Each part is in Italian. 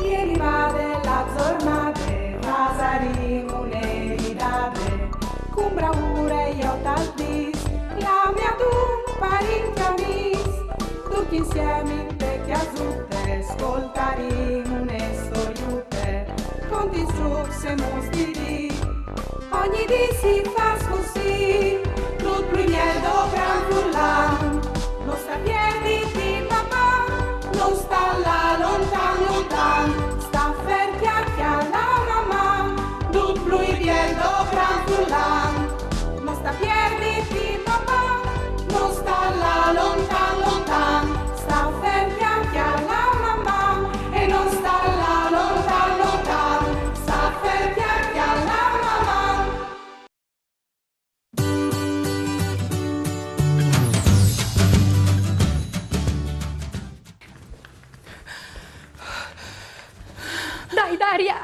Ieri va della giornata, rasarimo le ridate, con bravura io tal dis, la mia tu parinti amis, tutti insieme in te chiasutte, ascoltarimo le storiute, con distrugge mostri, ogni di si fa così, tutto primiero gran furlan, non sta piedi di papà, non sta là lontan lontan, sta ferti alla mamma, tutto primiero gran furlan, non sta piedi di papà, non sta là lontan lontan, sta ferti alla mamma e non sta là lontan lontan, sta ferti alla mamma. Dai, Daria!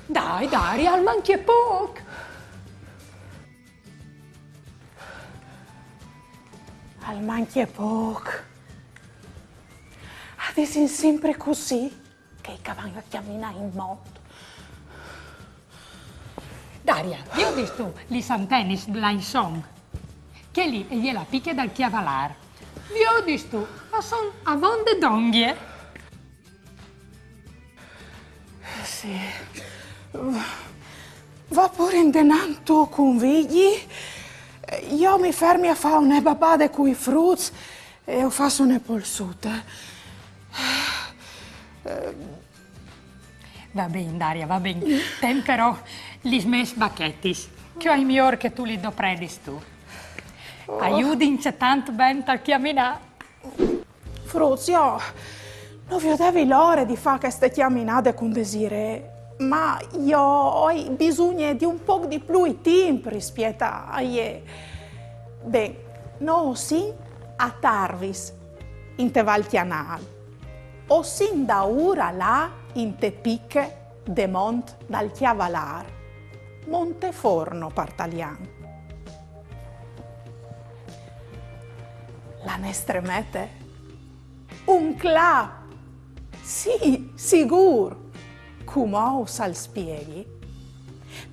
Dai, Daria, al manchi è poco! Al manchi è poco. Adesso è sempre così che i cavalli camminano in moto. Daria, io ho visto gli santennis là in son, che lì gliela picchia dal chiavalar. Io ho visto, ma sono a vonde d'onghie. Sì. Va pure in denanto con vigli. Io mi fermi a fare una babade coi frutti e ho fatto una polsuta. Va bene, Daria, va bene. Ten però gli smes bacchettis, che ho i migliori che tu li do predis tu. Aiutinci tanto bene a camminare. Frutti, io non vi devi l'ora di fare queste chiaminate con Desiree. Ma io ho bisogno di un po' di più tempo rispetto a ieri. Beh, non sì a Tarvis, in te Valtianal, o sin da ora là in te picche de Mont dal Chiavalar, Monteforno partalian. La nostra mete? Un club, sì, sicuro. Come osa spieghi?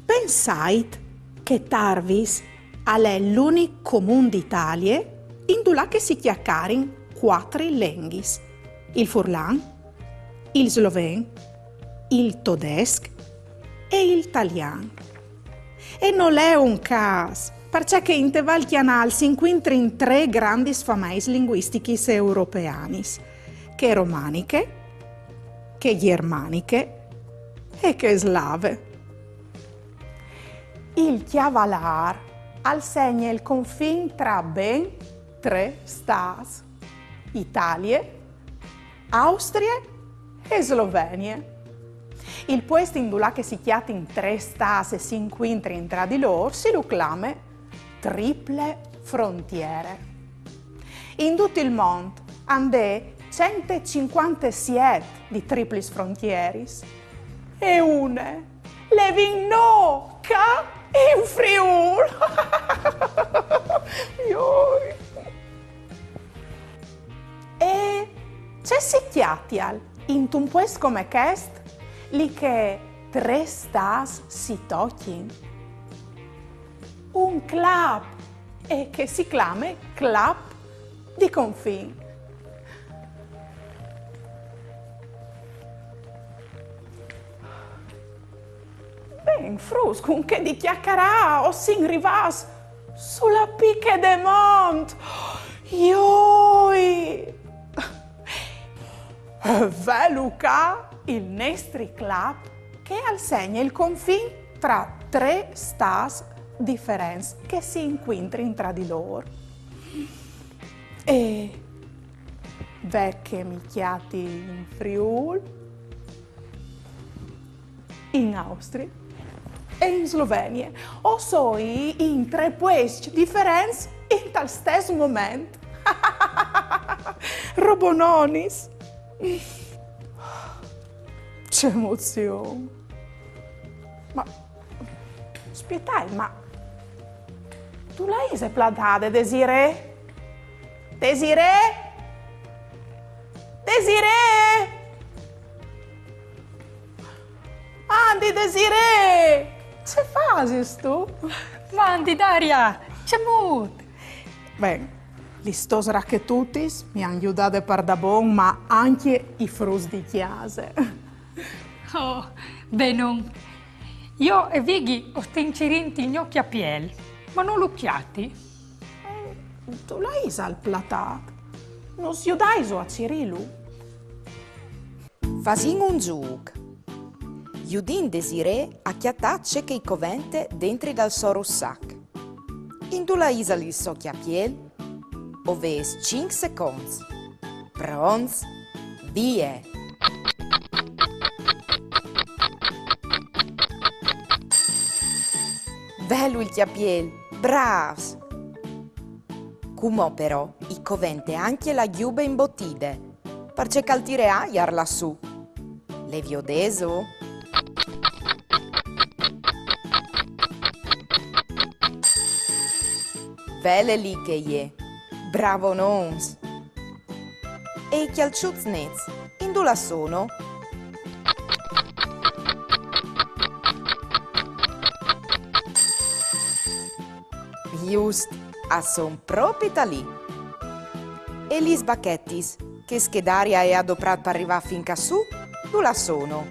Pensate che Tarvis è l'unico comune d'Italia in cui che si chiacchierano 4 lingue: il furlan, il sloven, il tedesco e il italiano. E non è un caso, perché in te Valtianal si incontrano 3 grandi famiglie linguistiche europee, che romaniche, che germaniche e che slave. Il Chiavalar al segna il confine tra ben 3 stati: Italia, Austria e Slovenia. Il posto in cui si chiama in 3 stati e si incontrano tra di loro si lo chiama triple frontiere. In tutto il mondo hanno 157 di triple frontiere e una le Vinocca in Friuli. E c'è si chiatial in un posto come questo, lì che 3 stati si toccano. Un club, e che si chiama Club di Confin. Ben, fruscun che di chiacchierà o sin rivas sulla picche de Mont. Ioi! Veluca il nostro club che al segna il confine tra 3 stati differenti che si incontrano tra di loro. E vecchie micchiati in Friuli, in Austria e in Slovenia, o soi in 3 posti differenti in tal stesso momento. Robononis. Che emozione. Ma aspettai, ma tu l'hai plantata, Desiree? Desiree? Desiree? Andi, Desiree! Ce faci tu? Mandi, Daria, c'è mut. Bene, li stos racchetutis mi hanno aiutato per da bon, ma anche i frus di chiase. Oh, benon. Io e Vighi ho stincerinti gli occhi a piel, ma non lucchiati. Tu l'hai al platat. Non si dai a Cirilu. Fasin un giug. Iudin Desiree a chiatacce che i covente dentro dal soro sac. Indula isa li socchi a piel, oves 5 secondi. Pronz, vie. Bello il chiapiel, bravs! Cumò però i covente anche la giube imbottide, parce caltire aiar lassù. Le viodeso? Vele lì che je, bravo nons! E i chialciuznez, indula sono? Just, a son proprio lì. E gli sbacchettis, che schedaria è adoprat per arrivare finca su, dove la sono?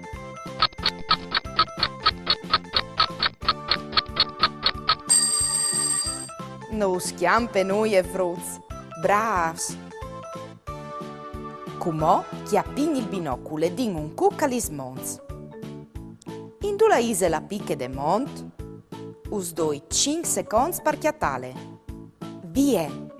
No schiampe noi e fruz, bravs! Cumò chi appigni il binocolo e din un cuc agli smonz. Indula ise la picche de mont, us doi 5 secondi per chiatale. Vie!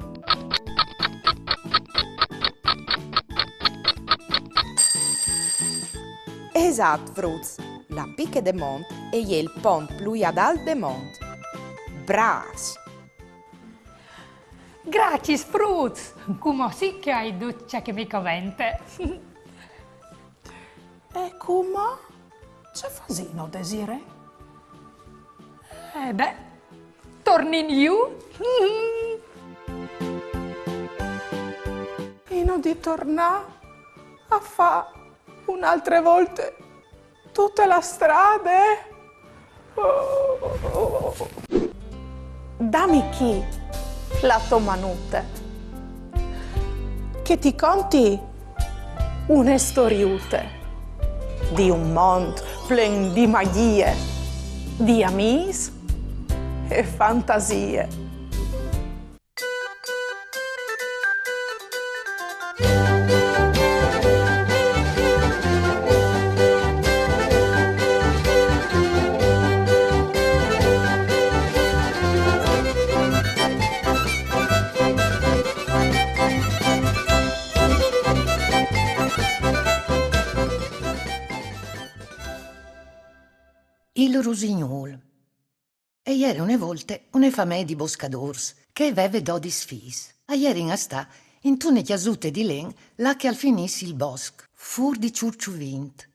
Esat, fruz, la picche de mont e il pont plui ad alt de mont. Bravs! Grazie, Fruz! Come sì che hai duccia che mi covente. E come? C'è fasino, Desiree? Beh, torni in giù. E non di tornare a fa un'altra volta tutta la strada? Dammi chi la tua manute, che ti conti una storiute di un mondo plen di magie, di amis e fantasie. Il Rusignol. E ieri una volta una famiglia di boscadors che aveva 12 figli. A ieri in sta in tune chiasute di len là che al finissi il bosco, fur di ciurciuvint.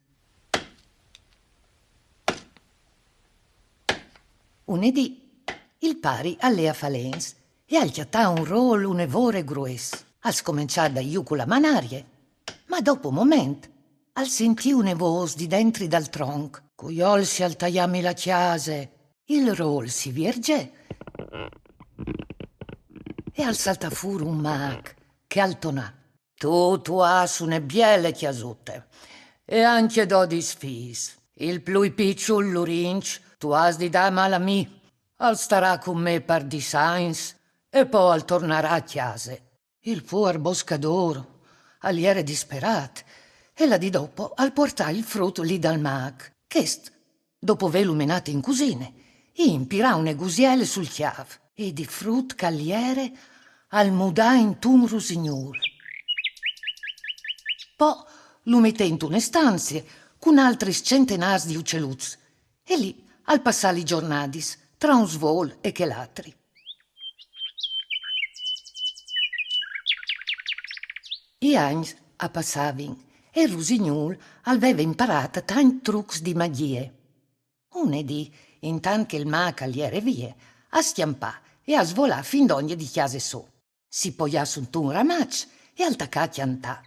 Unedì il pari allea falens e al chiattà un rol un'evore grues. Al scominciare da iu con la manarie, ma dopo un momento al sentì una voce di dentro dal tronco. Cuiol si altajami la chiase, il rol si vierge e al salta fuori un mag che altonà. Tu has une biele chiasute e anche 12 fis. Il plui picciul l'urinci tu has di da mal a mi. Al starà con me per di sains e poi al tornarà a chiase. Il puer boscador al iere disperat e la di dopo al portà il frutto lì dal mag. Chest, dopo aver illuminato in cucine, impirà une gusiele sul chiav e di frut cagliere al mudà in un rusignol. Poi lo mette in une stanze con altri centenars di uccelluz e lì al passare i giornadis tra un svol e che l'altri. I agni a passavin e il rusignol aveva imparato tanti trucchi di magie. Unedì, intanto che il mag cagliere vie, a stiampà e a svolà fin d'ogni di chiase su. Si poglia su un ramac e altacà a chiantà.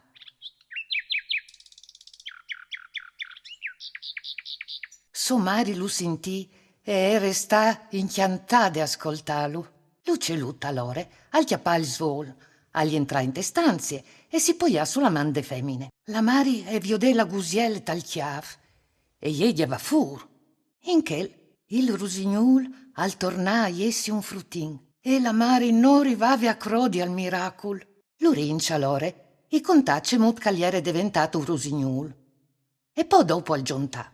Suo mari lo sentì e restà inchiantà di ascoltarlo. Lo celutta allora, al chiappà il svol, agli entrà in te stanze e si poglia sulla man de femmine. La mari e viodè la gusiel tal chiav e gli va fur. In quel, il rusignol al tornà iessi un fruttin e la mari non arrivava a crodi al miracol. Lo rincia allora, i contacce mut cagliere diventato un rusignol. E poi dopo al giuntà.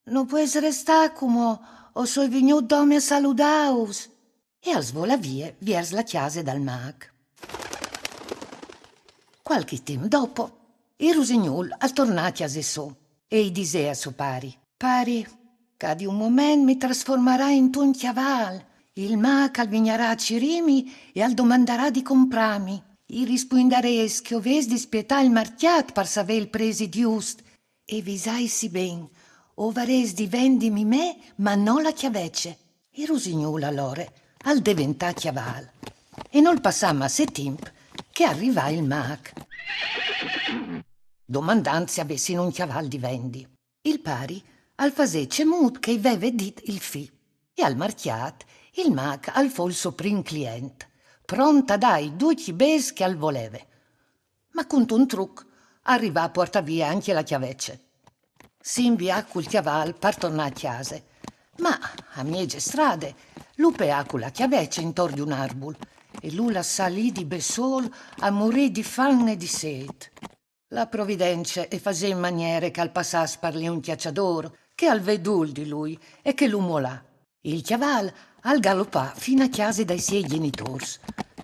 Non puoi restare come o soi venuto dome a saludaus. E al svola via vers la chiesa dal mag. Qualche tempo dopo, i rusignol al tornati a Sessò e i disè a suo pari, che di un momento mi trasformerà in un chiaval. Il mag al vignerà a Cirimi e al domanderà di comprarmi. I risponderes che oves dispietà il marchiat per saver il presi giust. E visai si ben, ovares di vendimi me, ma non la chiavece. I rusignol allora al diventà chiaval. E non passammo a settimp che arriva il mag. Domandanzi avessi un chiaval di vendi. Il pari al fasece mut che veve dit il fi. E al marchiat il mag al fo il suo prim client, pronta dai 2 cibes che al voleve. Ma con un truc arriva a porta via anche la chiavece. Si invia col chiaval per tornare a chiase, ma a miege strade lupe con la chiavece intorno di un arbol e lui la salì di besol a morì di fame e di sed. La provvidenza e fase in maniere che al passas parli un chiacciador che al vedul di lui e che l'umo là. Il chiaval al galoppà fino a chiase dai suoi genitori,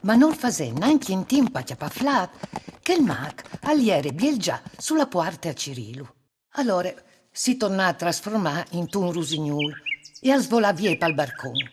ma non fase neanche in tempo a chiappaflat che il mag aliere biel già sulla porta a Cirilu. Allora si tornò a trasformare in un rusignol e a svolare via pal barcone.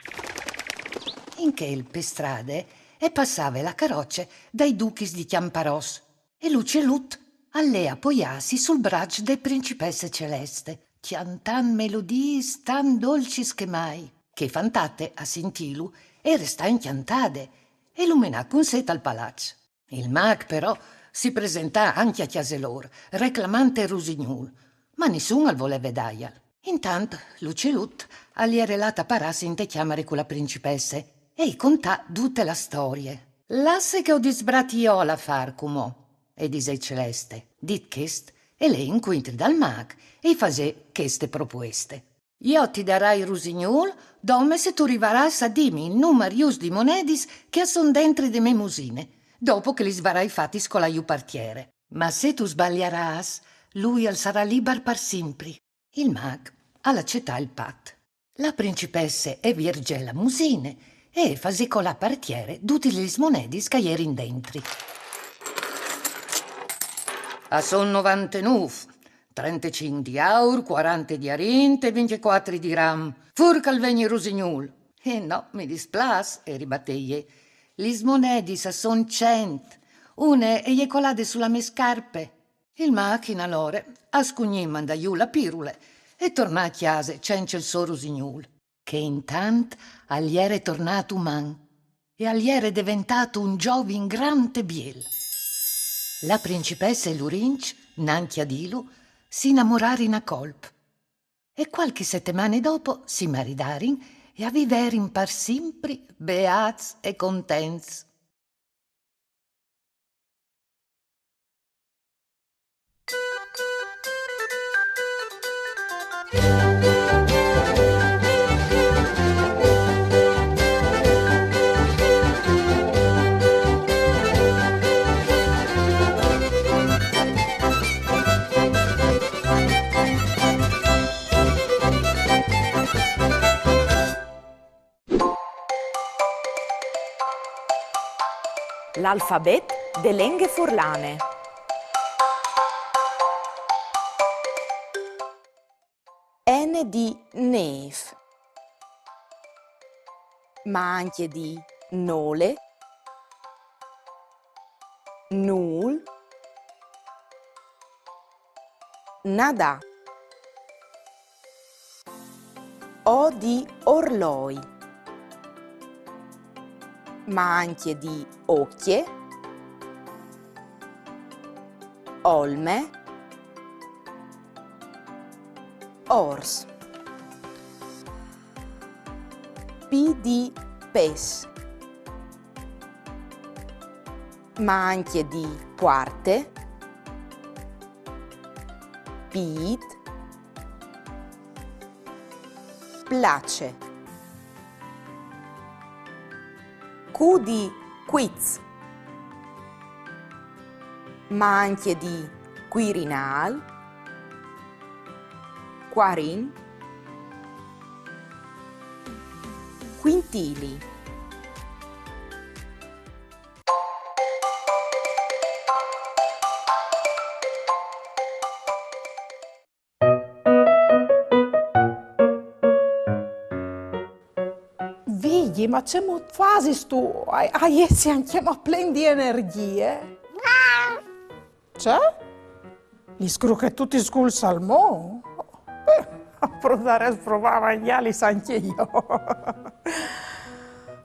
In che per strade e passava la carroccia dai duchis di Chiamparos e Luce Lut all'è appoggiarsi sul braccio de principesse celeste, chiantan melodie tan dolci che mai, che fantate a sentilu e resta inchiantade e lumenà con seta al palazzo. Il mag però si presentà anche a chiaselor, reclamante rusignol, ma nessuno al voleva vedaial. Intanto Luce Lut agli relata parassi in te chiamare con la principesse e contà tutte la storie. Lasse che ho disbratio la far comò, e dise Celeste, dit chest, e lei incontri dal mag e fase cheste proposte. Io ti darai rusignol, dome se tu rivaras a dimmi il numero di monedis che son dentro de me musine, dopo che li svarai fatti scolaiu partiere. Ma se tu sbagliaras, lui al sarà liber per sempre. Il mag all'accettà il pat. La principesse e virgella musine e fasi con la partiere tutti gli monedis che erin dentri. A son 99, 35 di aur, 40 di arint e 24 di ram. Furca al vegni rusignol. E no, mi displas, e ribatteie. Gli monedis a son 100. Une e je colade sulla me scarpe. Il macchina allora ascugnì manda giù la pirule e tornò a chiase cence il suo rusignol, che intant agli era tornato man e agli era diventato un giovin grande biel. La principessa e l'Urinch, nanchi a Dilu, si innamorarono a colp e qualche settimane dopo si maridarono e a viverin per sempre beats e contents. L'alfabet de lenghe furlane. N di nef, ma anche di nole, nul, nada. O di orloi, ma anche di occhie, olme, ors. P di pes, ma anche di quarte, pit, place. Q di quiz, ma anche di Quirinal, quarin, quintili. Vigli, ma c'è molto fasi tu, hai essi anche ma pieni di energie. C'è? Gli scrucche tutti sul salmone. A provare a provare gli anche io.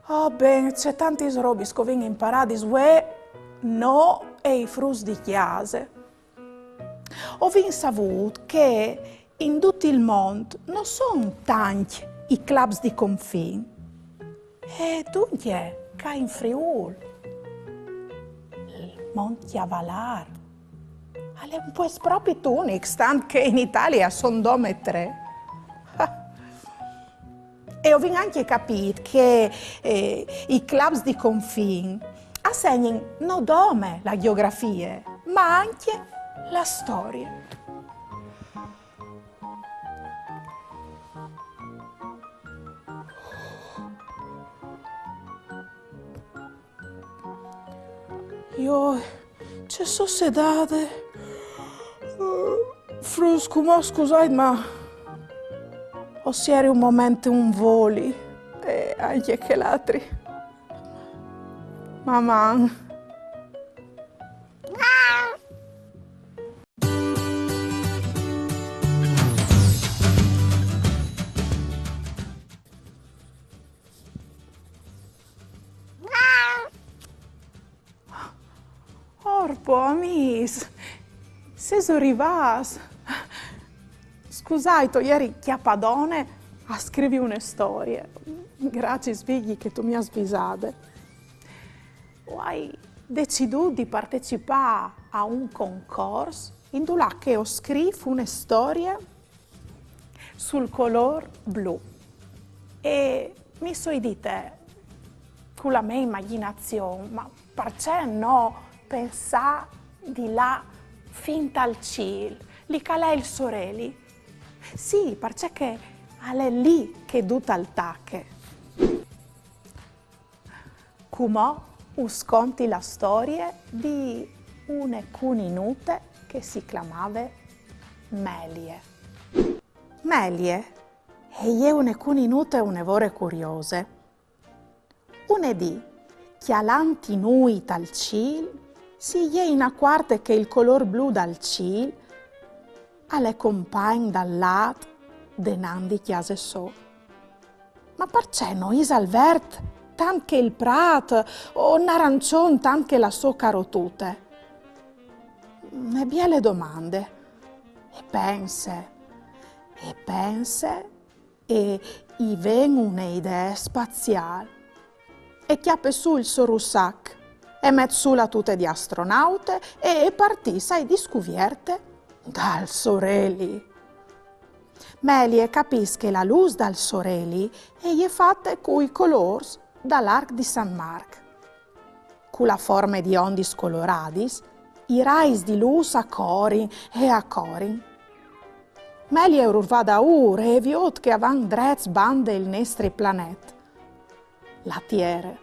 Oh, bene, c'è tanti robi scovini imparati, no e i frus di chiase. Ho saputo che in tutto il mondo non sono tanti i clubs di confine. E dunque, che in Friuli, il Monte Avalar, è un po' proprio unico, tanto che in Italia sono 2 o 3. E ho anche capito che i clubs di confine assegnano non solo la geografia, ma anche la storia. Io ci sono sedate, frusco, ma scusate, ma ho sieri un momento un voli, e anche che l'altri. Mamma. Orpo, amis, se sono arrivati. Scusate, ieri chiappadone a scrivere una storia. Grazie, svegli, che tu mi hai svisate. Hai deciso di partecipare a un concorso in cui che ho scritto una storia sul colore blu. E mi sono dite, con la mia immaginazione, ma perché no pensare di là fin al cielo, lì che è il sorelli? Sì, perché è lì che tutta il tacche. Come usconti la storia di una cuninute che si chiamava Melie. Melie è una cuninute un'evore curiose. Unedì, chialanti nui dal cielo, si è in acquarte che il color blu dal cielo alle compagne dal lato denandi chiase so. Ma perché non is al vert tant che il prat o un arancione tant che la so carotute? E biele domande. E pense e gli ven un'idea spaziale. E chiappe su il suo russac e mette su la tuta di astronaute e partì, sai, di scuvierte dal sorelli. Melie capisce che la luce dal sorelli è fatta con i colori dall'Arc di San Marco. Con la forma di ondi coloradis, i rais di luce a corin e a corin. Melie urva da e viot che avan drets bande il nostro pianeta. La Tiere.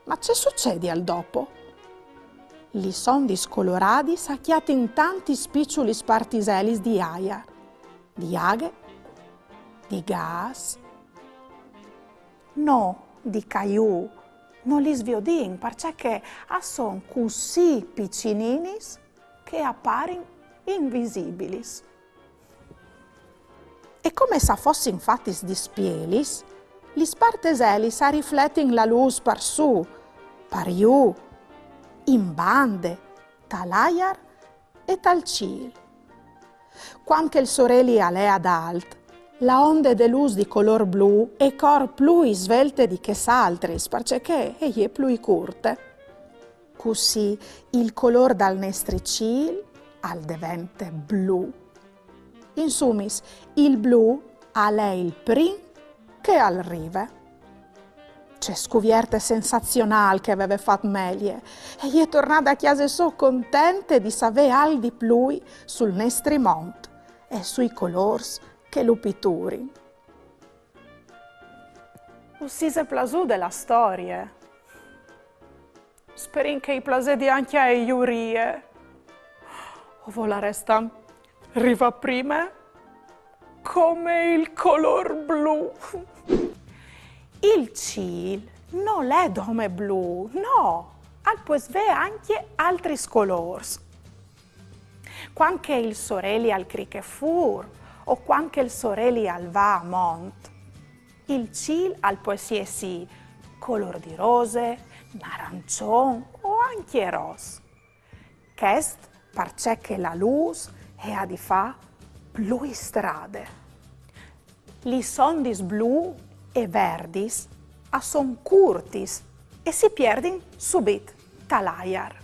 Ma che succede al dopo? Li sondi scolorati sacchiati in tanti spiccioli spartiselli di aia, di aghe, di gas. No, di caiù, non li sviodin, perché sono così piccinini che appaiono invisibili. E come se fossero infatti di spielis, Li sparteselli sa riflettin la luz par su, par giù, in bande, tal'aiar e tal ciel. Quanche il sorelli alè ad alt, la onde de luz di color blu e cor plui svelte di che s'altris, perché egli è plui curte. Così il color dal nostri ciel al diventa blu. Insumis, il blu alè il prim che arriva. C'è scovierte sensazionale che aveva fatto Melie e gli è tornata a chiesa so contente di sapere al di più sul nostro mondo e sui colori che lo pitturi. Si è plasu della storia. Sperin che i plasedi anche a Iurie. O vola resta riva prima come il color blu. Il ciel non è dome blu, no, al pues ve anche altri colori. Quanche il sorelli al criche fur, o quanche il sorelli al va a mont. Il ciel al pues sì color di rose, arancione o anche ros. Quest perché la luz è a di fa blu strade. Li sondis blu e verdis a son curtis e si pierdin subit tal'aiar.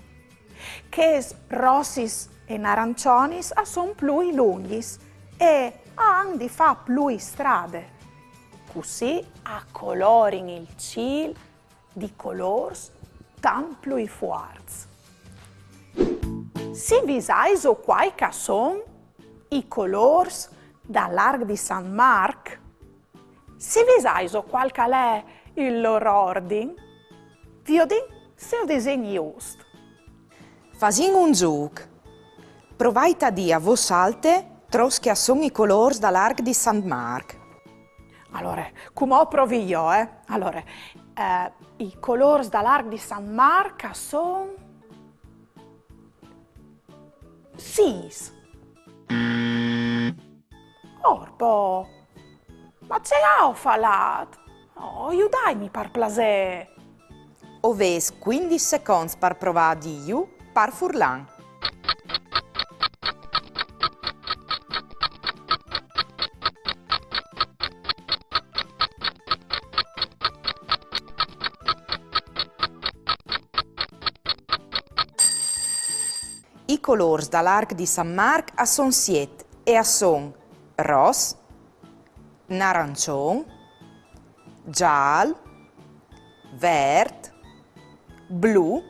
Ches rossis e arancionis a son plui lungis e han di fa plui strade. Così a colorin il ciel di colors tan plui fuarts. Si visais o quai ca son i colors dall'Arc di San Marc. Si visais o qual calè il loro ordine, viodin se o disegni just. Fasin un gioco. Provai a dire a voce alta tros che sono i colori dall'Arc di San Marc. Allora, come provi io, Allora, i colori dall'Arc di San Marc sono sis. Orbo, ma ce l'ho falat? Oh, aiutami per plasè. Oves 15 secondi per provare di io per furlan. I colori dall'Arc di San Marc a son siete e a son ros, arancione, giallo, verde, blu,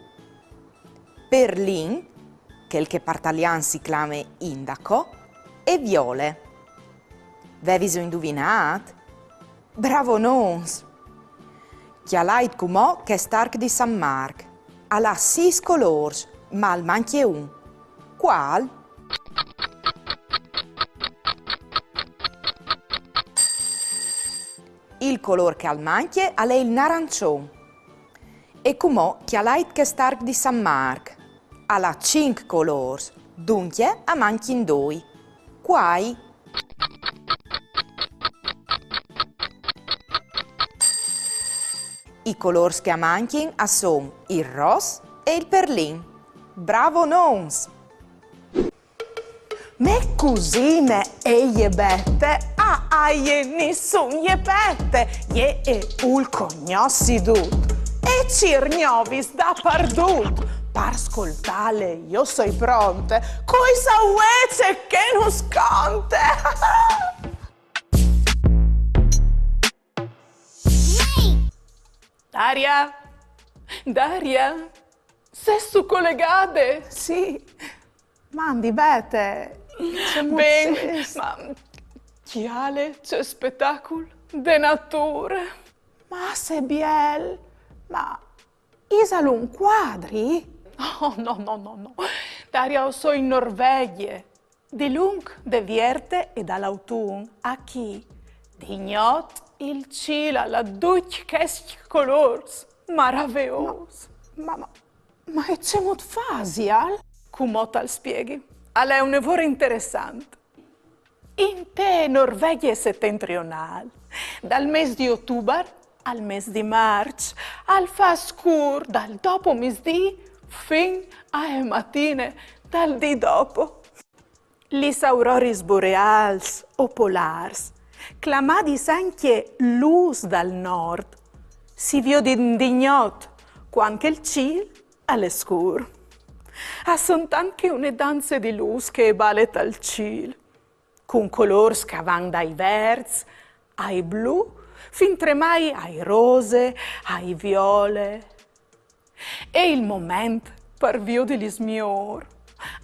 perlin, quel che per italiano si chiama indaco, e viole. Vevis indovinato? Bravo nons! Chialait come che Arc di San Marc. Ha 6 colori, ma al manchi un. Qual? Il colore che al manche è il arancione. E come che l'ait che Arc di San Marc ha 5 colori, dunque a manchi in 2. Quai? I colori che a manchi sono il ros e il perlin. Bravo nons! Me cusine e je bette, a je nissun je bette, je e ul cognossi dut, e cirgnovis da pardut. Per ascoltare io soi pronte, cosa uece che non sconte. Daria, sei su collegate? Sì, mandi bete. Ben, ma chiale c'è spettacolo de natura. Ma se biel, ma isalun quadri? Oh, no. Daria, so in Norvegia. Di lung de vierte e dall'autunno a chi? Di gnot il cielo, la duc che colors, maravilloso. Ma è c'è molto facile? Come tal spieghi? È un lavoro interessante. In te Norvegia settentrionale Dal mese di ottobre al mese di marzo, al fa scuro dal dopo misdì fin alle mattine dal di dopo. Lis auroris boreals o polars, clamadis anche luz dal nord, si vio d'indignot quanche il ciel all'escur. Sunt anche une danze di luz che balet al ciel, con color scavan dai verzi ai blu, fin tremai ai rose, ai viole. E il moment parvio di lis mior,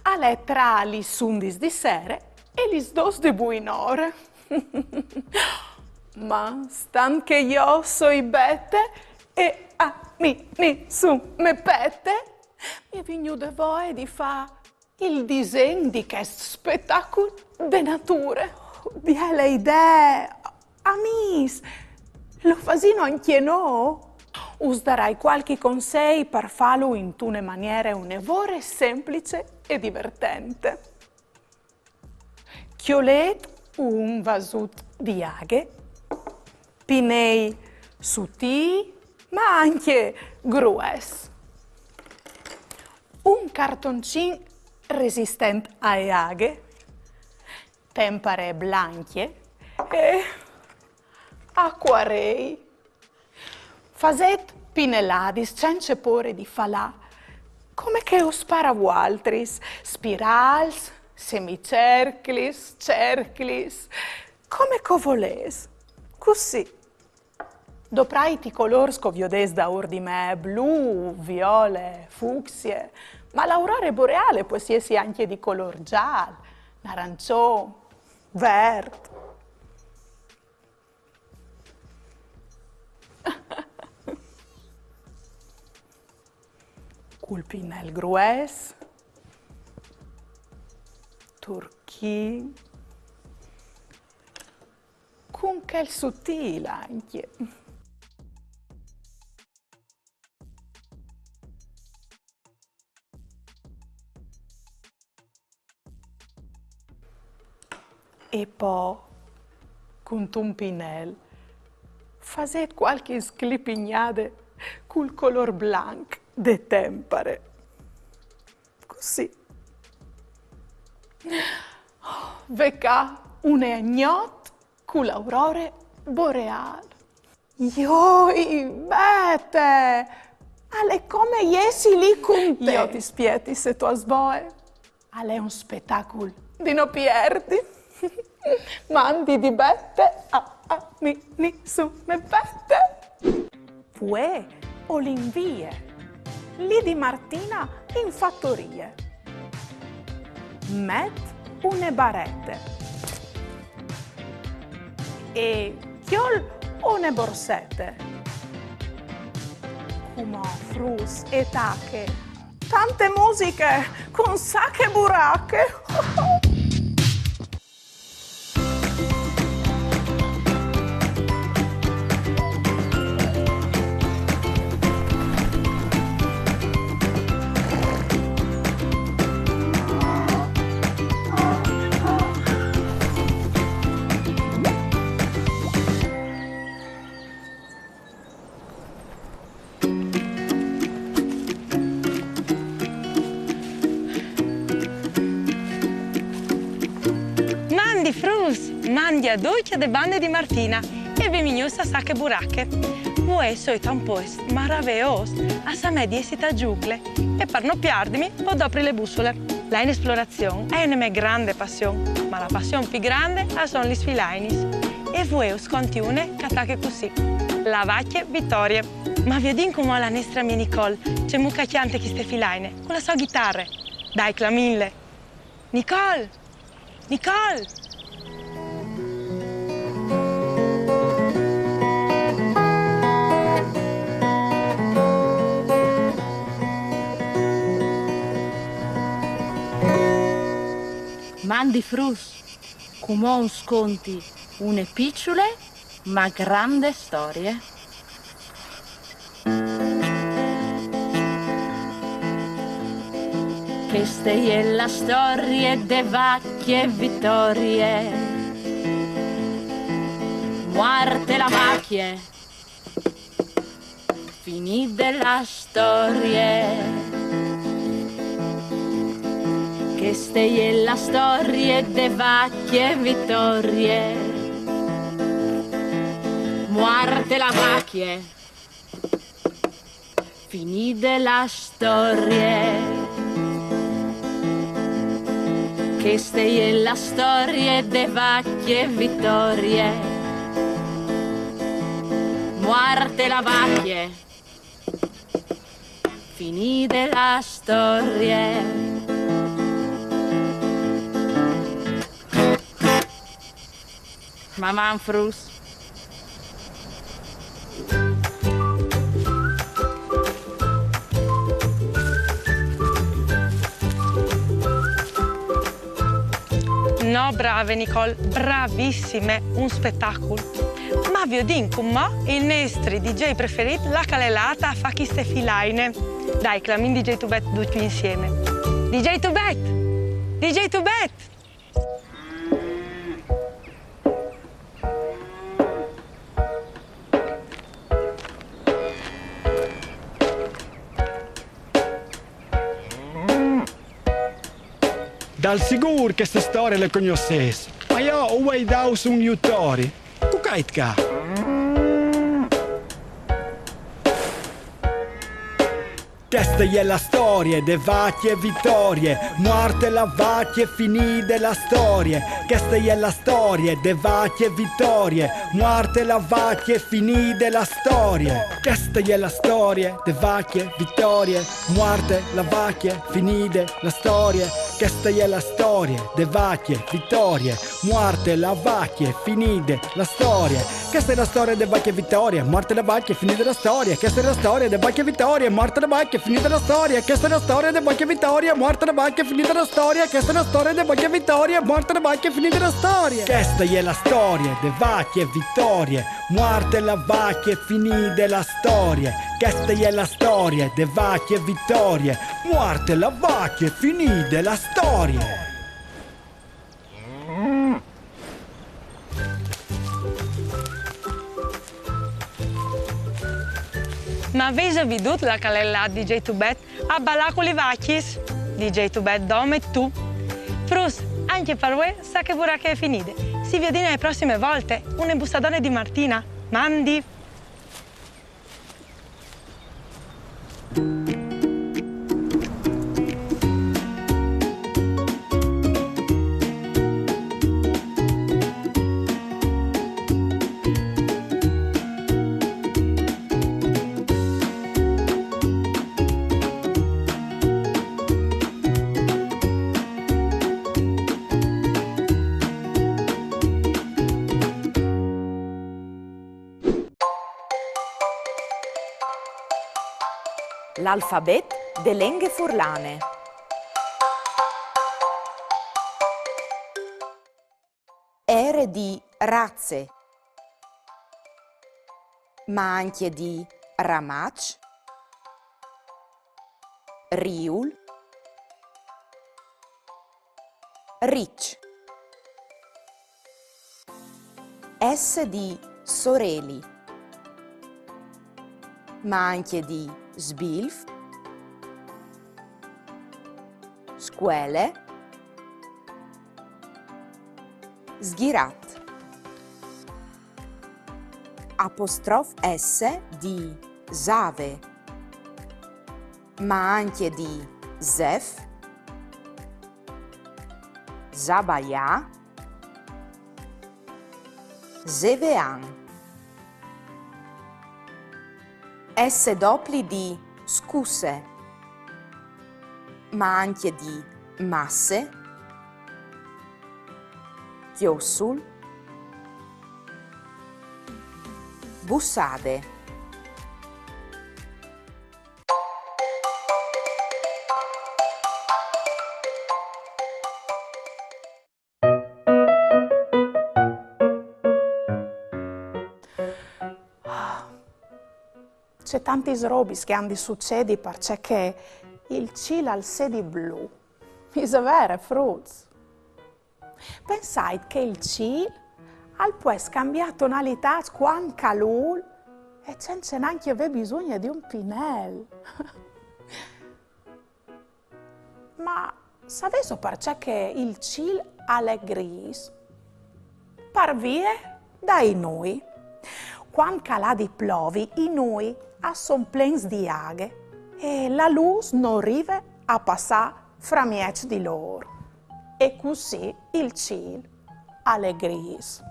alle tra lis undis di sere e lis dos de buinore. Ma stan che io soi bette e a mi su me pette, mi vigno de voi di fa il disegno di quest spettacolo de nature. Biele idee, amis, lo fasino anche no? Us darai qualche consiglio per farlo in una maniera un'evore semplice e divertente. Chiolet un vasut di aghe, pinei suti, ma anche grues. Un cartoncin resistente alle aghe, tempere blanche e acquarei. Faset pineladis, cence pore di falà, come che us paravualtris, spirals, semicerclis, cerclis, come co voles. Così. Doprai ti color scoviodes da di me, blu, viole, fucsie, ma l'aurora boreale può essersi anche di color giallo, arancione, verde. Culpinel grues, turchi, con quel sottile anche. E poi, con un pinel, faset qualche sclipignade col color blanc de tempere. Così. Vecca un agnot con l'aurore boreale. Ioi, bete! Ale come iesi lì con te. Io ti spieti se tu asboe. Ale un spettacolo di no pierdi. Mandi di bette a mi su me bette. Pue o l'invie. Lì di Martina in fattorie. Met une barette. E chiol une borsette. Come frus e tacche. Tante musiche con sacche buracche. Mandi frus, mandi a dolce de bande di Martina e benvenuti sacche buracche. Voi sono un posto meraviglioso, a Samè di esita giucle e per non perdermi ho dopri le bussole. La in esplorazione è una mia grande passione, ma la passione più grande sono gli sfilainis. E voi sconti une che attacca così, la vacchia Vittoria. Ma vi dico come la nostra mia Nicole, c'è mucca chiante chi ste filaine, con la sua chitarra. Dai, clamille! Nicole! Nicole! Mandi frus, come sconti une piccole ma grande storie. Questa è la storia de vacche vittorie, muerte la macchie, finita la storia. Questa è la storia de vacche e vittorie. Muerte la macchie, finita la storia. Questa è la storia de vacche e vittorie. Muerte la vacchie, finita la storia. Mamma Frus. No, brave Nicole, bravissime, un spettacolo. Ma vi dico, ma il nostro DJ preferito, la calelata a fa chi ste filaine. Dai, clamin DJ Tubet tutti insieme. DJ Tubet! DJ Tubet! Dal sicuro che queste storie le conoscessi, ma io ho guardato su un YouTube. Tu cait ca? Questa è la storia de vacche e vittorie, morte la vacche e finita la storia. Questa è la storia de vacche e vittorie, morte la vacche e finita la storia. Questa è la storia de vacche e vittorie, morte la vacche e finita la storia. Questa è la storia de vacche e vittorie, morte la vacche e finita la storia. Questa è la storia de vacche e vittorie, morte la vacche e finita la storia. Questa è la storia de vacche e vittorie, morte la vacche e finita la storia. Questa è la storia de vacche e vittorie, morte la vacche e finita la storia. Questa è la storia de vacche e vittorie, morte la vacche e finita la storia. Questa è la storia de vacche e vittorie, morte la vacche e finita la storia. Questa è la storia de vacche e vittorie, morte la vacche e finita la storia. Ma avete veduto la calella DJ Tubet a ballare con le vacchie? DJ Tubet, dome tu. Frus, anche per voi sa che buracche è finita. Si vede nelle prossime volte. Un bussadone di Martina. Mandi. L'alfabet de lingue furlane. R di razze, ma anche di ramac, riul, ricci. S di soreli, ma anche di sbilf, squele, sghirat. Apostrof S di zave, ma anche di zef, zabaia, zevean. S dopli di scusse, ma anche di masse, chiossul, bussade. C'è tanti robis che hanno succedi perché il cielo al sedi blu. È vero, Fruz. Pensate che il cielo al puoi scambiare tonalità con calul e senza neanche avere bisogno di un pinel. Ma sapevo perché che il ciel è gris? Parvie dai noi. Quando calà di plovi, i noi sono plens di aghe e la luce non arriva a passare fra mieci di loro. E così il ciel è gris.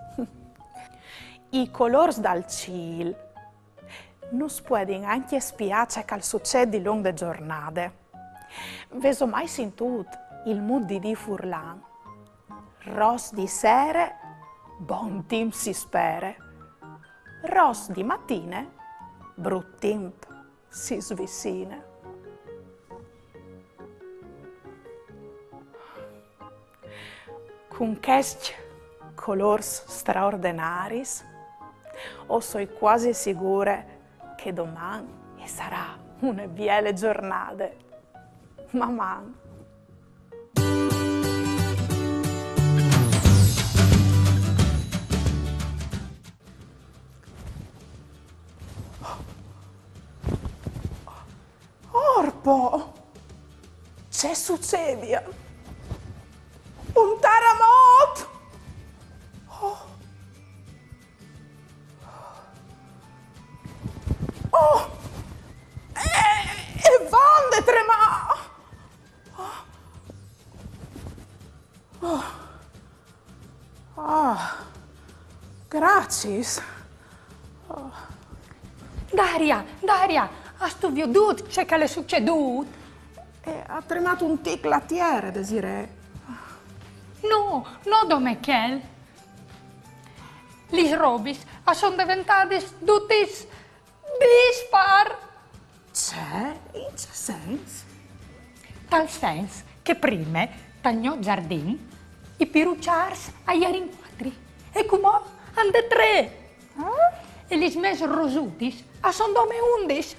I colori dal ciel non si può anche spiare ciò che succede lungo le giornate. Veso mai sentito il mood di Furlan. Ros di sere, bon tim si spere. Ros di mattine, brut temp si svicina. Con questi colori straordinari, sono quasi sicura che domani sarà una bella giornata. Mamma. Orpo! C'è succede? Un terremoto! Oh! E vonde trema! Grazie. Daria, hai tu veduto ciò che le è succeduto? Ha tremato un tic lattiere, Desiree. No, Michel. Le robis sono diventate tutte dispar. C'è? In che senso? Tal senso che prima, dal mio giardino, i pirucciars ieri in quattro e come hanno tre. E gli smessi rosutis sono come 11.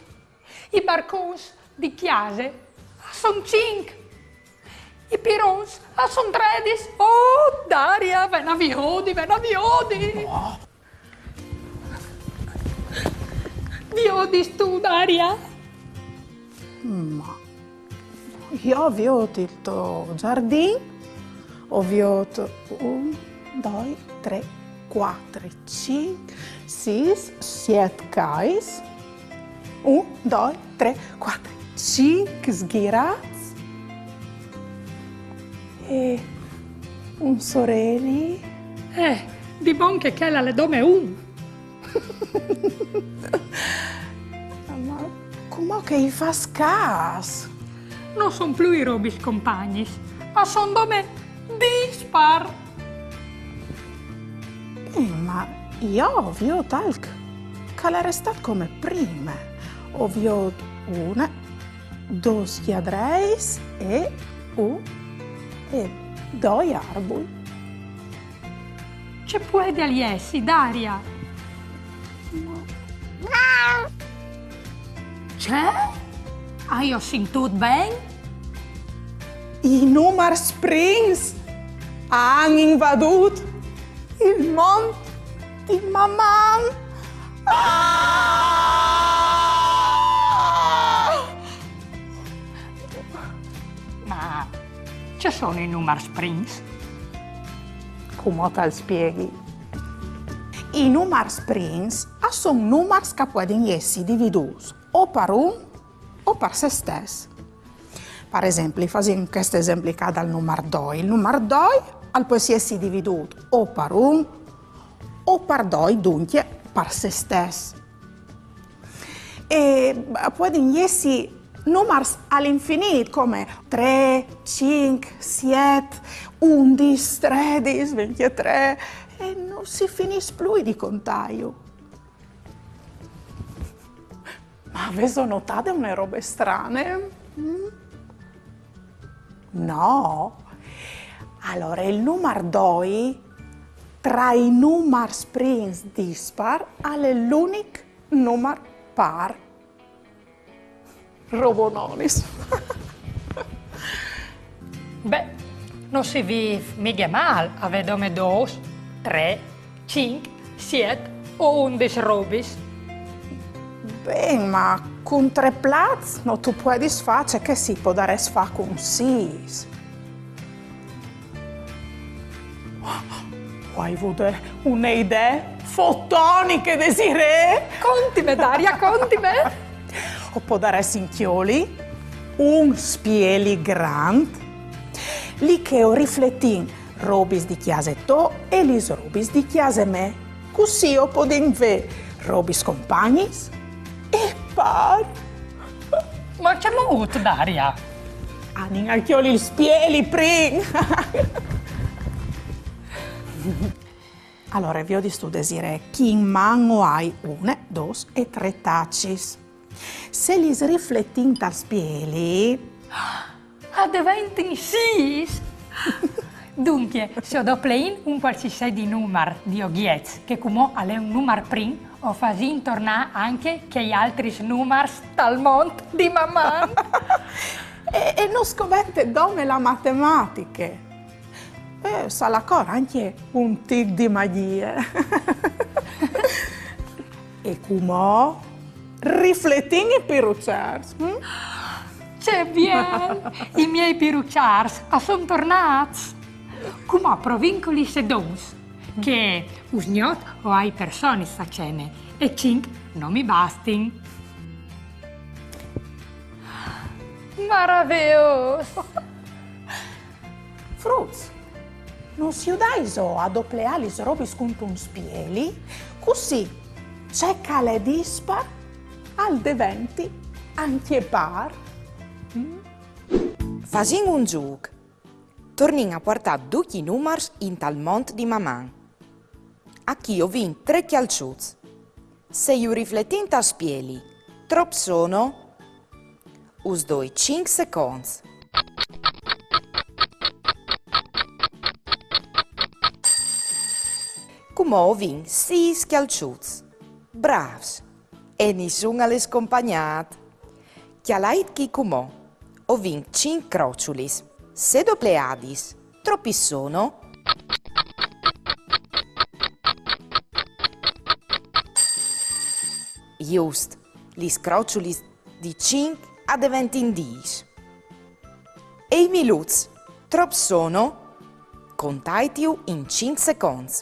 I barcons di chiase sono 5. I pirons sono 13. Oh, Daria, venaviodi. Oh. Viodis tu, Daria? Ma io ho visto il tuo giardino, ho visto 1, 2, 3, 4, 5, 6, 7 cais. 1, 2, 3, 4, 5 sghirati e un sorelli. Di buon che la le dome un. Ma come che gli fa scas? Non sono più i robis compagni, ma sono dome dispar. Ma io ho visto talc che l'è restato come prima. Ho visto 1, 2 schiadreis e 1 e 2 arboli. C'è puoi agli essi, Daria? C'è? Io sentito bene? I Numar Springs hanno invaduto il mondo di mamma. Ma ci sono i Numar Springs? Come te lo spieghi? I Numar Springs sono numeri che possono essere divisi o per uno o per se stesso. Per esempio, facciamo questo esempio dal numero 2. Il numero 2 può essere diviso o per uno o per 2, dunque per se stesso. E possono essere numeri all'infinito come 3, 5, 7, 11, 13, 23 e non si finisce più di contare. Ma avete notato una robe strane? No. Allora, il numero 2 tra i Numar Springs dispar è l'unico numero par. Robononis. Beh, non si vive mica male a vedere 2, 3, 5, 7 o 11 robis. Bem, ma con 3 plats non tu puoi disfare che si può dare sfa con 6. Vuoi vedere un'idea fotonica, Desiree? Contime, Daria, contime. O può dare sinchioli, un spieli grand, lì che ho riflettin robis di chiase to e lis robis di chiase me. Così ho podin ve robis compagnis e par. Ma c'è molto, Daria. Anin anch'io il spieli prin. Allora, vi ho di stu desire chi in mano hai 1, 2 e 3 tacis. Se li riflettin tal spieli, Diventi 6. Dunque, se ho dopplein un qualsiasi di numero di oghiez, che come è un numero prim, o fasin tornare anche che gli altri numeri dal mondo di mamma. e non scovente dome la matematica. Sa la cor anche un tic di magia. E come riflettin i pirucciars. C'è bien, i miei pirucciars sono tornati. Come provincoli sedons, che usgnot o ai persone facene, e 5 non mi bastin. Maravilloso! Fruz, non si udaiso a dopplealis robis con un spieli, così c'è cale dispar al deventi anche par. Fasin un giug. Tornin a portare 2 numeri in tal mont di mamma. A chi ho vinto 3 chialciuzi. Se io riflettin a spieli, trop sono, us doi 5 secondi. Come ho vinto 6 chialciuzi. Bravs. E nessuno alle scompagnat. Chialait chi come ho vinto 5 crociulis. Se dopleadis, troppi sono. Just, lis crociulis di 5 a diventin 10. E i minuti, trop sono, contaitiu in 5 secondi.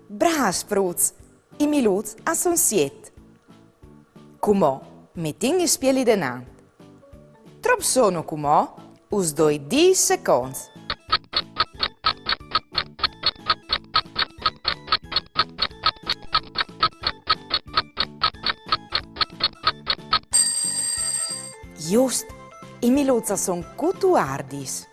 Bras, Fruz, i minuti sono 7. Cumò, mettin i spieli denant. Trop sono cumò, us doi 10 secondi. Just, i minuti sono cutuardis.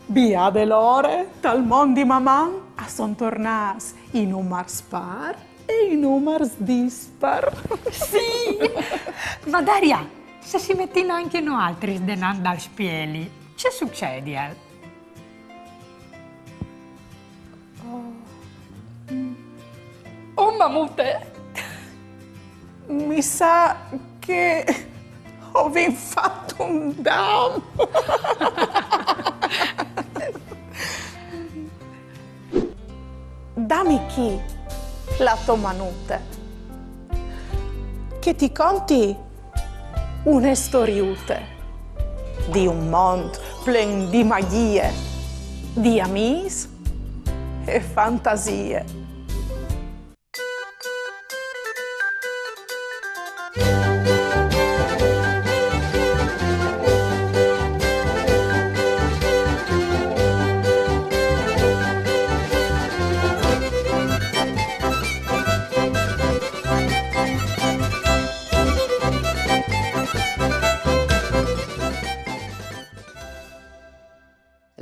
Bia delore, tal mondi maman, son tornas i numars par e i numars dispar. Sì! Ma Daria, se si mettono anche no altri denant dal spieli, che succede? Oh mammute! Mi sa che ho ben fatto un dam. Dammi chi la tua manute, che ti conti una storiute di un mondo plen di magie, di amis e fantasie.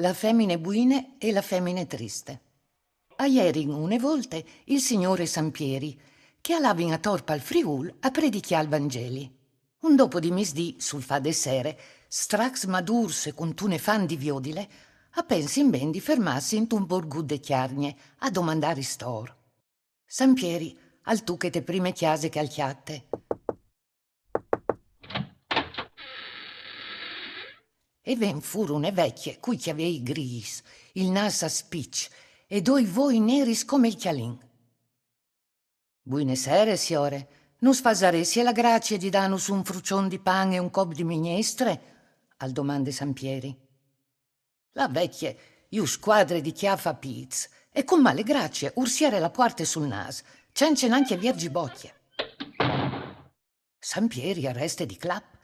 La femmine buine e la femmine triste. A ieri une volte il signore Sampieri, che allava a torpa al Friul a predichiare il Vangeli. Un dopo di misdì, sul fa de sere, strax madurse con tune fan di viodile, a pensi in ben di fermarsi in un borgù de chiarnie a domandare stor. Sampieri, al tu che te prime chiase calchiatte. e ven furono vecchie cui chiavei gris, il naso a spicci e due voi neris come il chialin. Buine sere, signore. Non sfasaresti la grazia di darnos un frucion di pan e un cop di minestre? Al domande Sampieri. La vecchia, io squadre di chiaffa pizz, e con male grazie ursiere la porta sul nas, c'è anche viergi bocchie. Sampieri arreste di clap,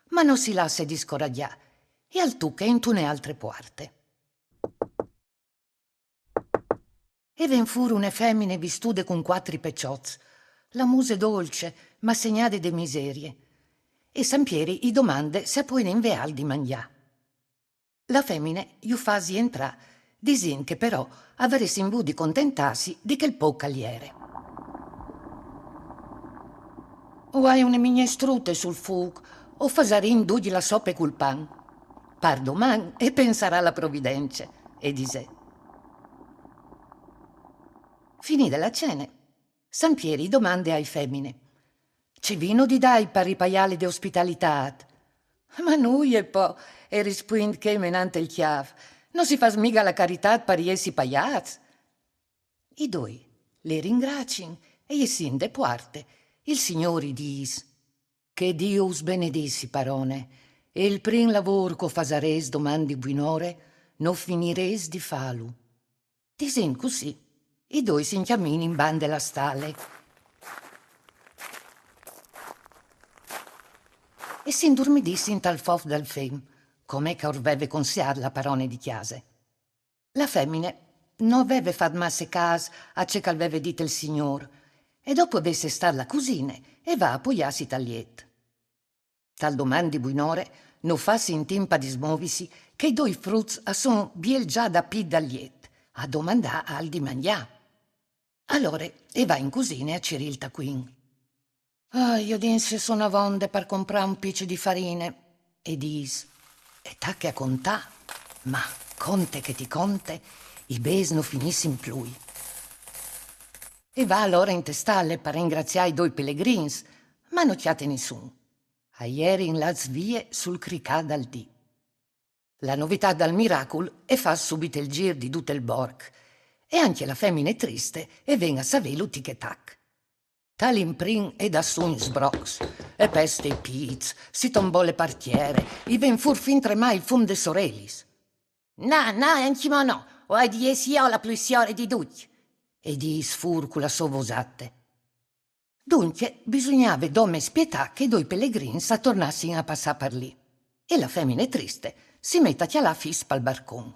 ma non si lasse di scoraggiare, e al tucche intune altre porte. E ven furono femmine vistude con 4 peccioz, la muse dolce, ma segnate de miserie. E Sampieri i domande se poi in veal di mangià. La femmine gli fasi entrà, disin che però avresti in vu di contentarsi di che il po' cagliere. O hai une minestrute sul fuoco, o fasarin dugli la soppe col pan. Par doman e penserà alla provvidenza, e disè. Finita la cena, Sampieri domande ai femmine. C'è vino di dai per i paiali di ospitalità? Ma noi e po', e rispondi che menante il chiav, non si fa smiga la carità per gli essi paiaz. I due le ringrazin e gli sin de parte. Il Signore dis, che Dio us benedissi parone, e il prim lavoro che fasares domandi buinore, non finires di falu. Disin così, i due si inchiamini in bande la stalle. E si indormidissi in tal fof del fem, come che orveve consiar la parone di chiase. La femmine non aveva fatto masse cas a ciò che aveva dito il Signor, e dopo avesse star la cusine e va a appoggiarsi tagliet. Tal domandi buinore non fassi in timpa di smovisi che i due fruz a son biel già da pid dagliet, a domandà al di mangià. Allora e va in cusine a Cirilta Queen. Io dinse sono avonde per comprare un piccio di farine, e dis, e tacche a contà, ma conte che ti conte, i bes non finissin plui. E va allora in testalle per ringraziare i due pellegrins, ma non chiate nessun. A ieri in las vie sul cricà dal dì. La novità dal miracolo è fa subito il gir di tutto il borg, e anche la femmine triste e venga a savelu tic-tac. Tal imprin e da sun sbrox, e peste i piz, si tombò le partiere, i ven fur fin tremai il fum de sorelis. No, anche no, o ai di esi io la plussione di tutti. E di sfurcula sovosate. Dunque bisognava dome spietà che i due pellegrini s'attornassero a passare per lì, e la femmine triste si mette a chialà fispa al barcon.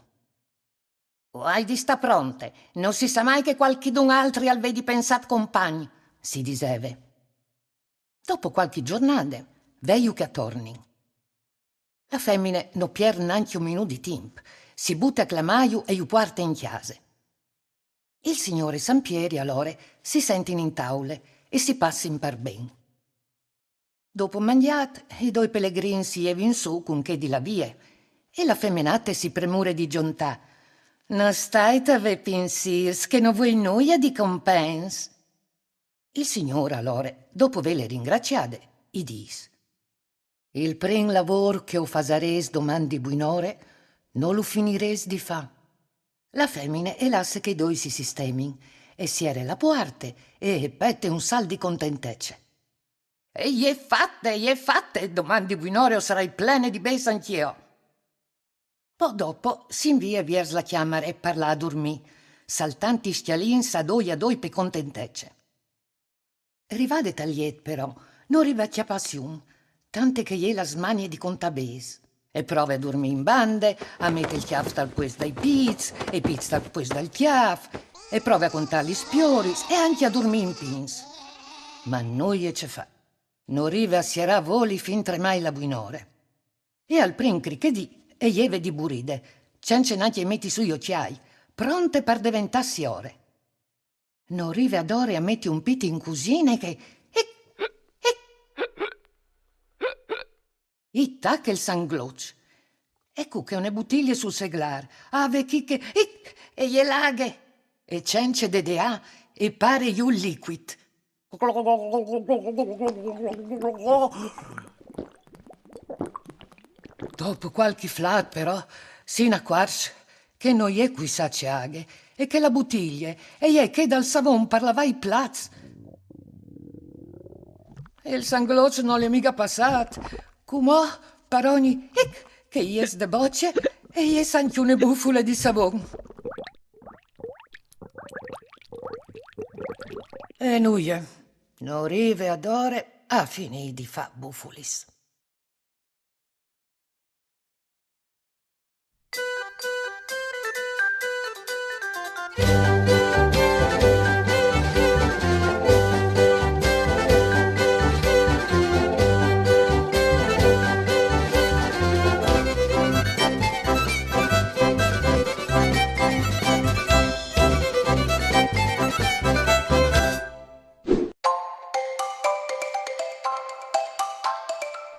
O hai di sta pronte, non si sa mai che qualchidun altri al vedi pensat compagni, si diseve. Dopo qualche giornata, veio che attorni. La femmine non pierde neanche un minuto di tempo, si butta a clamaio e ju porta in chiase. Il signore Sampieri allora si sente in taule e si passa in par ben. Dopo mangiat, i due pellegrini si in su con che di la vie, e la femminate si premure di giontà. Non stai a ve pensirs che non vuoi noia di compens? Il signore allora, dopo ve le ringraziate, i dis. Il prim lavoro che o fasares domandi buinore, non lo finires di fa. La femmine e lasse che i due si sistemin, e siere la puarte, e pette un sal di contentecce. E gli è fatte, domandi buinore o sarai plene di bes anch'io. Po' dopo si invia viers la chiamare e parla a dormì, saltanti stialin sa doi a doi pe contentecce. Rivade tagliet però, non rivecchia passiun, tante che glie la smanie di contabes. E prova a dormire in bande, a mettere il chiaf dal pues dai piz, e piz dal pues dal chiaf, e prova a contare gli spioris, e anche a dormire in pins. Ma noi ce fa. Non rive a sierà voli fin tremai la buinore. E al prim crichedì, e lieve di buride, c'ence neanche metti sugli occhiai, pronte per diventarsi ore. Non rive ad ore a metti un piti in cusine che... I tac il sangloc. Ecco che une bottiglie sul seglar, ave chi che... e gli laghe, e c'ence de dea, e pare iu liquid. Dopo qualche flat, però, si accorge che non è qui saciaghe e che la bottiglia è che dal savon parlava i plats. E il sangloccio non è mica passato. Come per ogni che ies de bocce e ies anche una bufula di savon. E noi, non rive ad ore a finire di fa bufulis.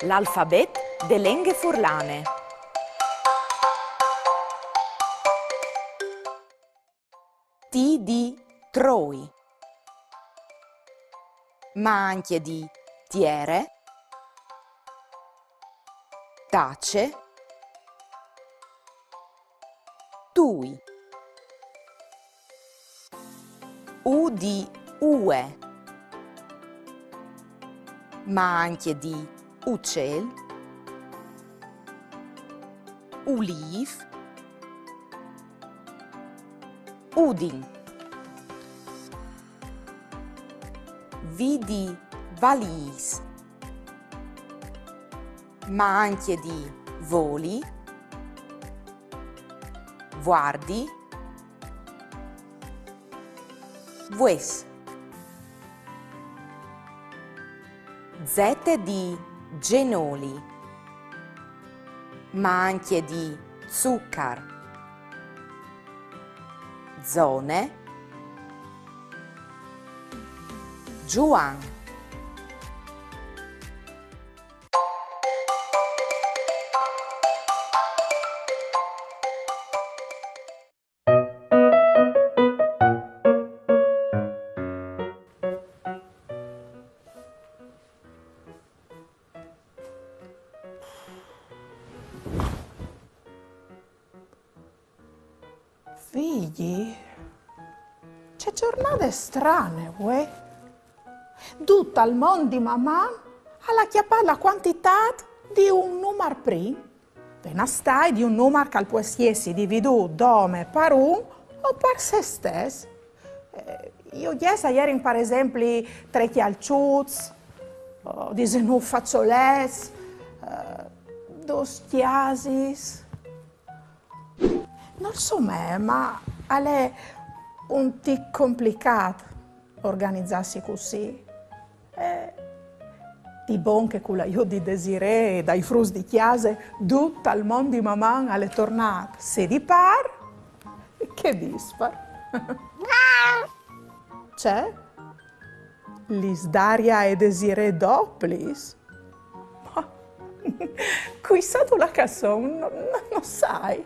L'alfabet de lenghe furlane. T di troi, ma anche di tiere, tace, tui. U di ue, ma anche di uccel, uliv, udin. V di valis, ma anche di voli, guardi, vues. Z di genoli, ma anche di zuccar, zone, Juan. Figli, c'è giornate strane, uè. Tutto il mondo di mamma alla chiappare la quantità di un numero primo. Appena stai di un numero che può essere diviso dome per un o per se stesso. Io ieri, per esempio, 3 chialciuzi, 19 fazzolets, 2 chiasis. Non so me, ma è un tic complicato organizzarsi così. Di bon che con l'aiuto di Desiree e dai frus di chiase, tutto il mondo di mamma è tornato. Se di par, che dispar. C'è? Daria e Desiree dopplis. Ma qui sotto la casson, non sai.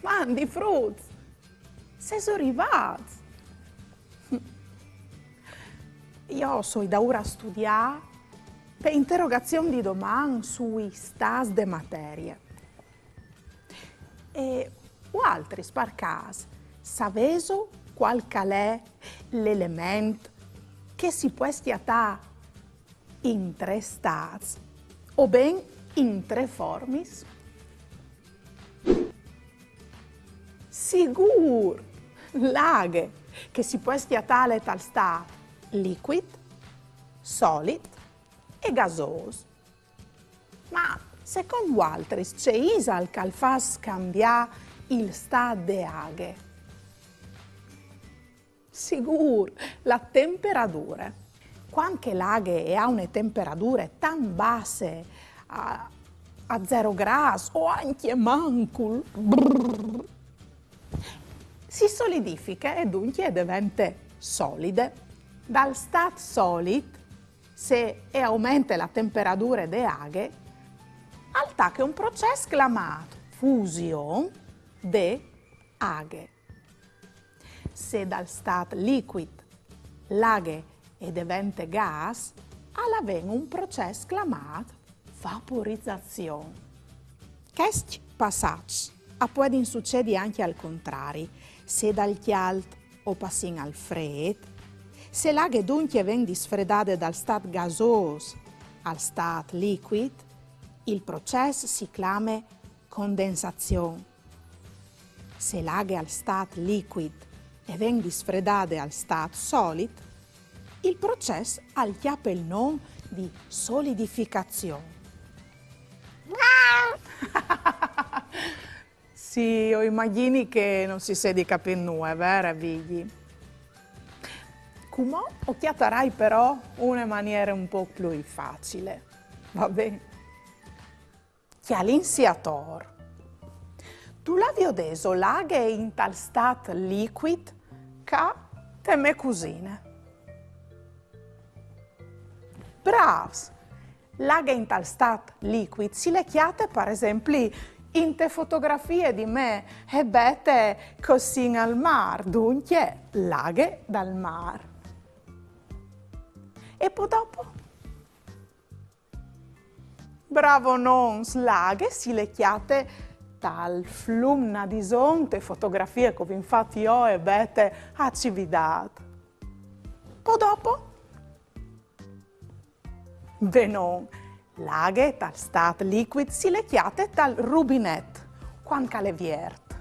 Mandi frutti, sei arrivati. Io sono da ora a studiare per interrogazioni di domani sui stas de materie. E altri per caso, sapeso qual è l'elemento che si può schiattare in 3 stas o ben in 3 formis? Sicuro, laghe che si può schiattare tal sta liquid, solid e gasoso. Ma secondo altri c'è isal che fa scambiare il sta de aghe? Sicuro, la temperatura. Quando l'aghe ha una temperatura tan bassa a 0 gradi o anche mancul, si solidifica e dunque diventa solide. Dal stato solido, se aumenta la temperatura delle aghe, attacca un processo chiamato fusione de aghe. Se dal stato liquido l'aghe diventa gas, avviene un processo chiamato vaporizzazione. Questi passaggi possono succedere anche al contrario, se dal caldo o passin al freddo. Se l'aghe dunque viene disfreddata dal stato gasoso al stato liquido, il processo si chiama condensazione. Se l'aghe al stato liquido viene disfreddata al stato solido, il processo ha il nome di solidificazione. Sì, io immagino che non si sa di capire nulla, vero, Vigli? Come ho chiatarai però una maniera un po' più facile, va bene? Che all'insiatore. Tu l'avevi adesso l'aghe in tal stato liquido che te me cucina. Bravs! L'aghe in tal stato liquido si le chiate per esempio in te fotografie di me e bete così al mare, dunque l'aghe dal mare. E poi dopo? Bravo non, l'aghe si le chiate dal flumna di sonte fotografie come infatti io e bete a cividat. Poi dopo? Beh non, l'aghe dal stato liquido si le chiate dal rubinetto, quando le vierte.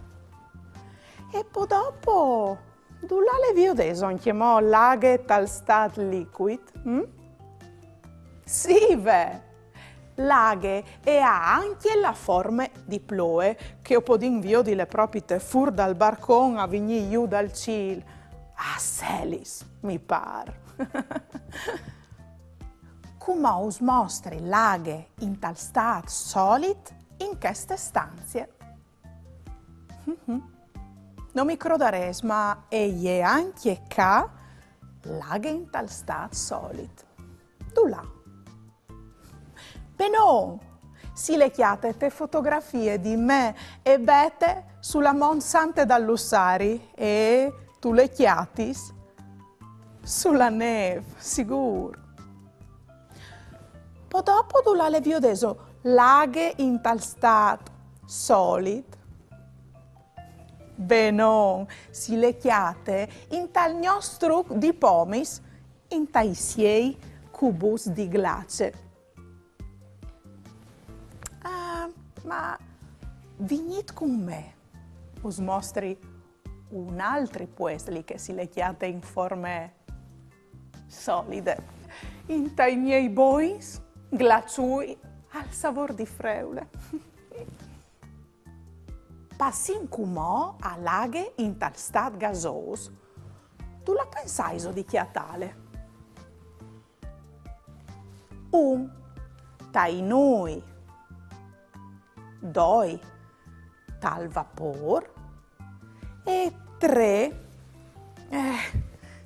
E poi dopo, dove le vi adesso chiamò l'aghe dal stato liquido? Sì, beh, l'aghe ha anche la forma di ploe che ho potuto invio di le proprie fur dal barcone a venire giù dal cielo. A Selis, mi pare. Come us mostri l'aghe in tal stato solido in queste stanze. Non mi crederes, ma è anche che l'aghe in tal stato solido. Tu là. Beh no, si le chiate te fotografie di me e bete sulla Monsante dall'Ussari e tu le chiatis sulla neve, sicuro. Poi dopo tu la vi adesso l'aghe in tal stato solido. Beh no, si le chiate in tal nostro di pomis in tai siei cubus di glace. Ma venite con me, us mostri un altro puestli che si le chiate in forme solide. In tai miei bois, glaciui al sapore di freule. Passin come all'aghe in tal stato gasoso. Tu la pensai so di chiatale? Tai noi. 2 tal vapor e 3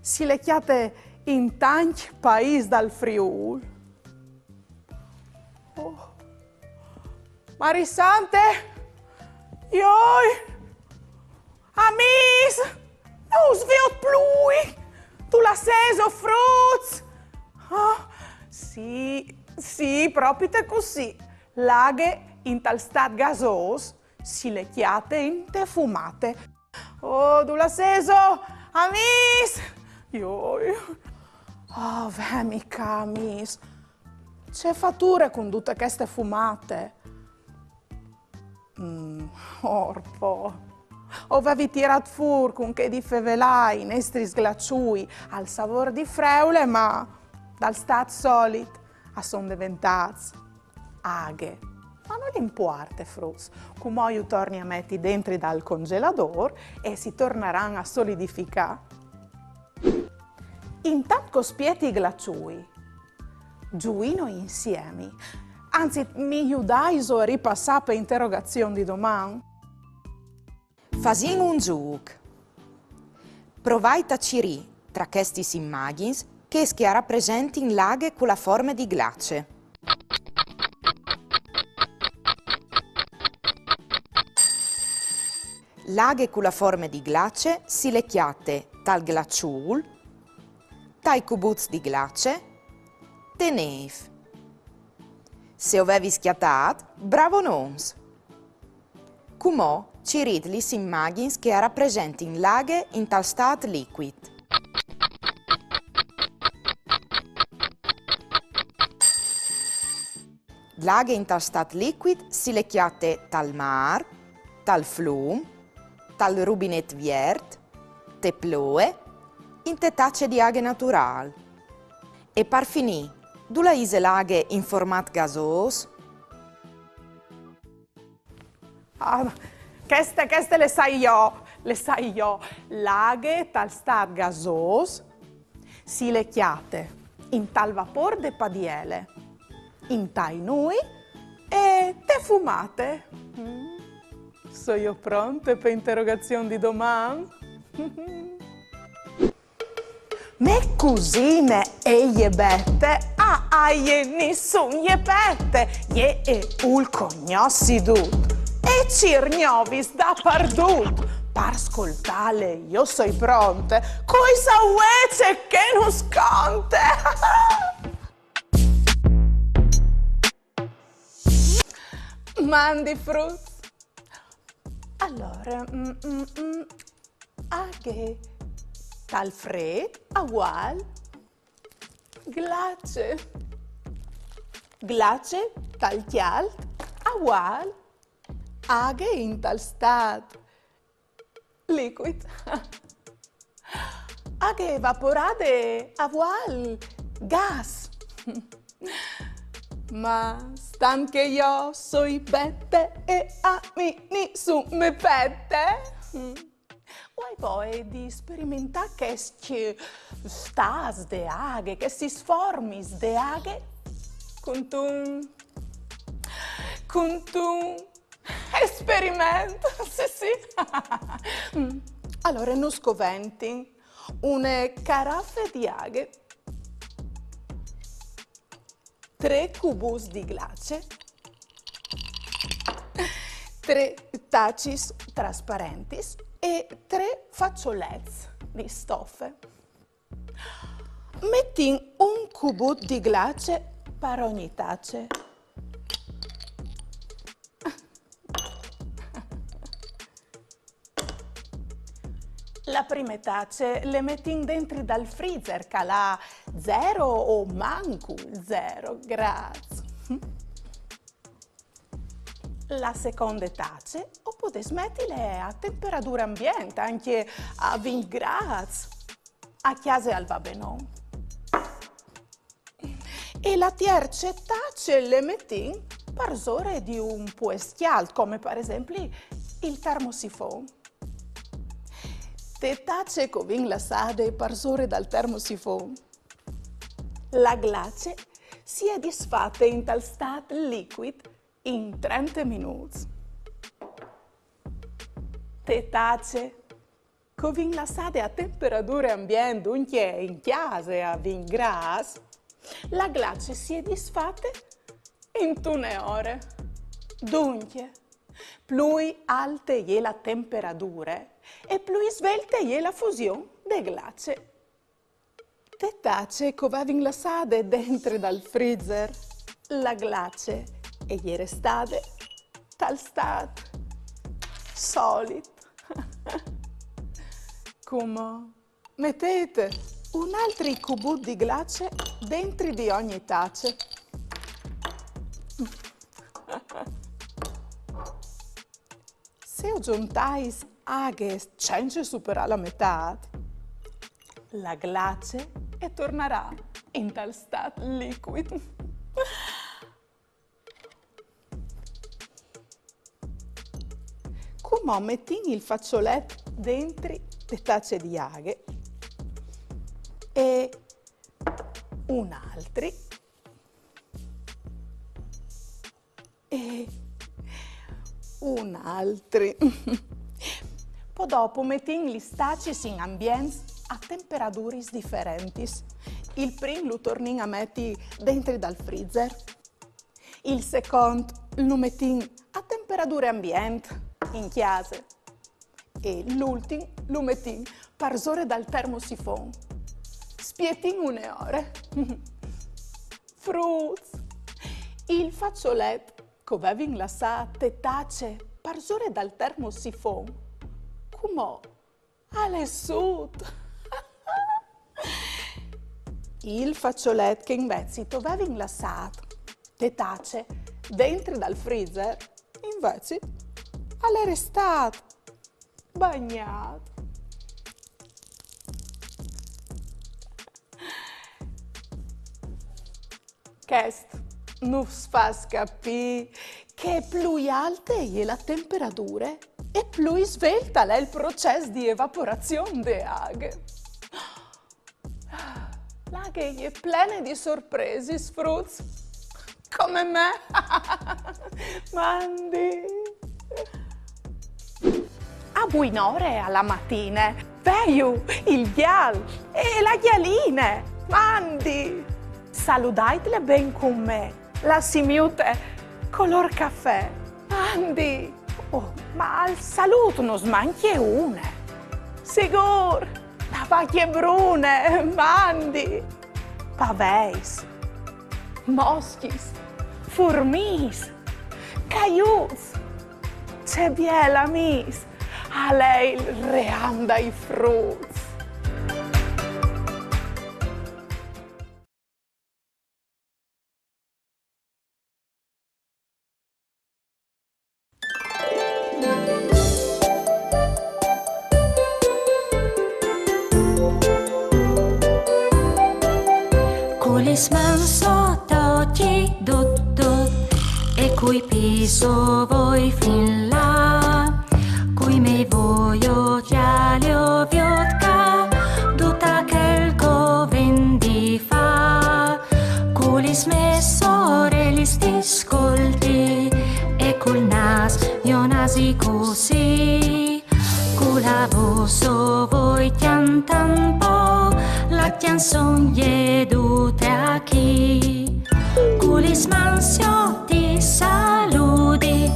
si le chiate in tanti paesi dal Friuli. Oh. Marisante, ioi, amis, non svio più, tu la seso fruz. Oh, sì, proprio te così, l'aghe in tal stato gasoso si le chiate in te fumate. Oh, tu la seso, amis! Oh, mica, amis. C'è fatture con tutte queste fumate. Orpo. Avevi tirato fuori con che di fevelai, nestri sglacciui, al sapore di freule, ma dal stato solido a son diventati aghe. Ma non importa, frus, come io torni a mettere dentro dal congelador e si torneranno a solidificare. Intanto spieti i glaciui, giuino insieme. Anzi, mi aiutai a ripassare per interrogazione di domani? Fasin un gioco. Provai a cirì tra questi immagini che rappresentano laghe con la forma di glace. Laghe con la forma di glace si lecchiate tal glaciul, tai cubuz di glace, te neve. Se avevi schiattato, bravo nons. Come ci rid lis immagins che rappresentano laghe in tal stat liquid. Laghe in tal stat liquid si lecchiate tal mar, tal flum, tal rubinet viert, te ploe, in te tacce di aghe natural. E par finì, du la ise laghe in format gasos? Queste le sai io. Laghe tal stat gasos si lecchiate in tal vapor de padiele, in tai nui e te fumate. Sono io pronte per interrogazione di domani? Me cusine e je bette, je nissun je pette, je e ul cognossi dut, e cirgnovis da pardut. Per ascoltare io sono pronte, coi sauece che non sconte. Mandi frus. Allora, che tal fred, ugual, glace. Glace tal chialt, ugual, aghe in tal stat. Liquid. Aghe evaporate, ugual, gas. Ma stan che io soi bette e a mi nissun me pette. Vuoi poi di sperimentare che stas de aghe, che si sformis de aghe con tu esperimento, sì. Allora, non scoventi una caraffe di aghe, 3 cubus di glace, 3 tacis trasparentis e 3 facciolets di stoffe. Metti un cubo di glace per ogni tace. La prima tace le metti dentro dal freezer, calà 0 o manco 0 gradi. La seconda tace o potete mettere a temperatura ambiente, anche a 20 gradi, a chiase al vabenò. E la terza tace le metti per ore di un po' schialto, come per esempio il termosifone. Te tace che vengono lasciate per ore dal termosifone. La glace si è disfatta in tal stat liquid in 30 minuti. Te tace che vengono lasciate a temperatura ambiente, dunque in chiesa a 20 gradi, la glace si è disfatta in 1 ore. Dunque, più alta è la temperatura e più svelta è la fusione de glace. Te tace che vengono lasciate dentro dal freezer, la glace e gli restate tal stat solito. Come mettete un altro cubo di glace dentro di ogni tace. Se aggiuntais aghe senza superare la metà, la glace e tornerà in tal stat liquid. come metti il fazzoletto dentro le tazze di aghe e un altro e un altro. Poi dopo metti gli stacci in ambienti a temperature differenti. Il primo lo torni a mettere dentro dal freezer, il secondo lo metti a temperature ambienti in chiesa e l'ultimo lo metti per ore dal termosifone. Spieti in 1 ora. Fruits. Il fazzoletto che avevi lasciato te tacce per ore dal termosifone. Come? Alle sud. Il fazzoletto che invece tu avevi lasciato te tacce dentro dal freezer, invece alle restato bagnato. Questo non fa capire che più alta è la temperatura e più svelta è il processo di evaporazione delle alghe. L'alghe è piena di sorprese, Fruz, come me. Mandi. A buon'ore alla mattina veio il ghial e la ghialine. Mandi. Salutatele ben con me, la simiute color caffè. Mandi. Oh, ma al saluto non smanchi una. Sicuro, la vacchie brune, mandi. Paveis, moschis, furmis, caius, c'è biela mis, a lei il ream dai frutti. Kulisman sotoci dut e cui piso voi fin là, cui me voglio gialio viotka, duta kelko vendi fa, kulis me sorelis discolti e cul nas mio nasi così, cula voso voi chiantan po, la canzone jedute aquí. Culis mansio ti saludi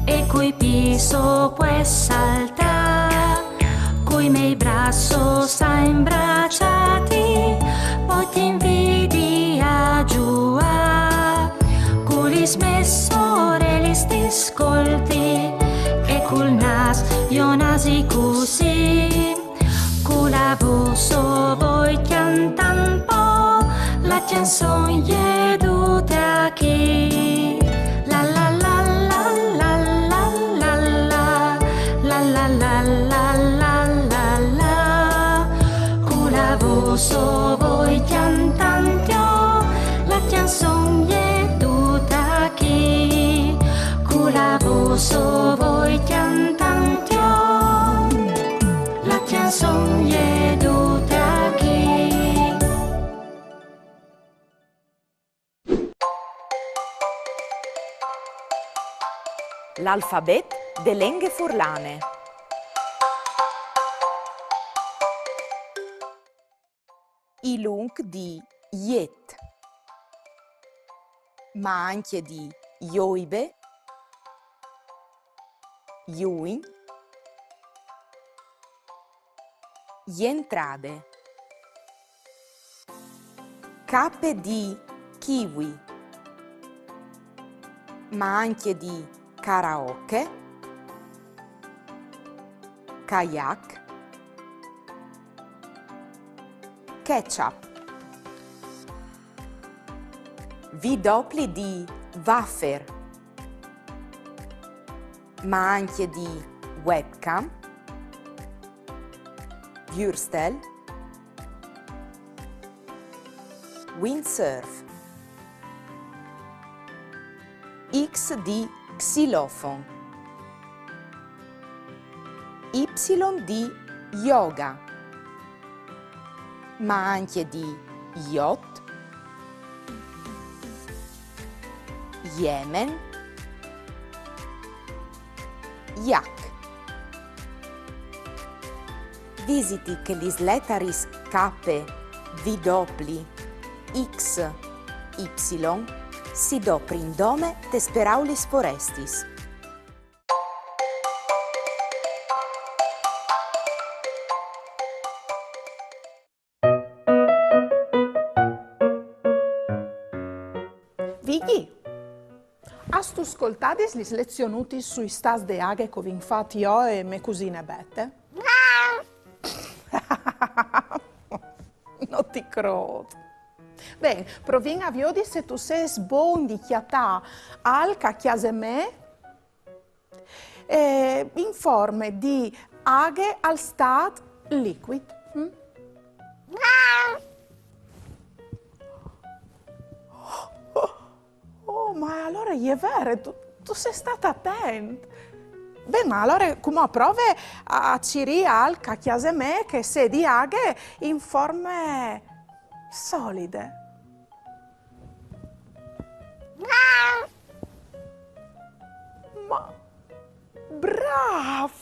e cui piso pues saltar, cui mei brazos imbracciati poi ti invidia giua. Culis me sorelis discolti e cul nas io nasi così, cula voso voi cantan po, la canzone jedute aquí. La la la la la la la la la la la la la la la, cula voso voi cantan yo, la canzone jedute aquí. Cula voso voi cantan yo, la canzone jedute aquí. L'alfabet de lenghe furlane. I lung di Yet, ma anche di Yoibe, Yuin, Yentrade, cappe di Kiwi, ma anche di karaoke, kayak, ketchup, vidopli di wafer, ma anche di webcam, Würstel, windsurf, X di xylophone, Y di yoga, ma anche di yacht, Yemen, yak. Visiti che gli lettaris K, V, X, Y si do prindome te speraulis forestis. Vighi, has tu ascoltadis lis lezionutis sui stas de aghe co vin fat io e me cusine Bette? Non ti crodo. Bene, provin a viodi se tu ses bon di chiatà al cacchiase me in forme di aghe al stat liquid. Oh, ma allora è vero, tu sei stata attenta. Beh, ma allora come prove a ciri al cacchiase me che se di aghe in forme solide. Ma bravo!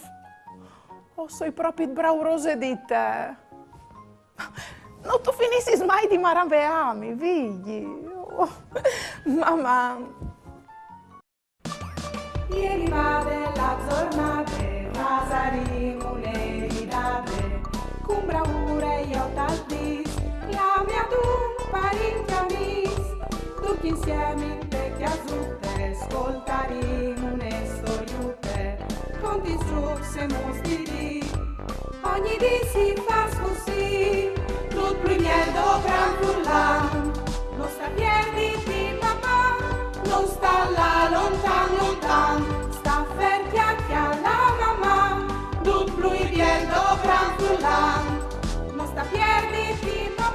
Oh, sei proprio braurose di te. Non tu finissi mai di maraveami, figli. Oh, mamma. Ieri va della giornata, pasaremo le ridate, con bravura io t'aldis, la mia tu parinchiamis, tutti insieme in te chiasutte, ascoltaremo une storiute, con distruse mostiri, ogni di si fa così, tut primiero gran furlan, non sta piedi di mamma, non sta là lontan, sta ferti anche alla mamma, tut lui viendo gran furlan, non sta piedi di mamma.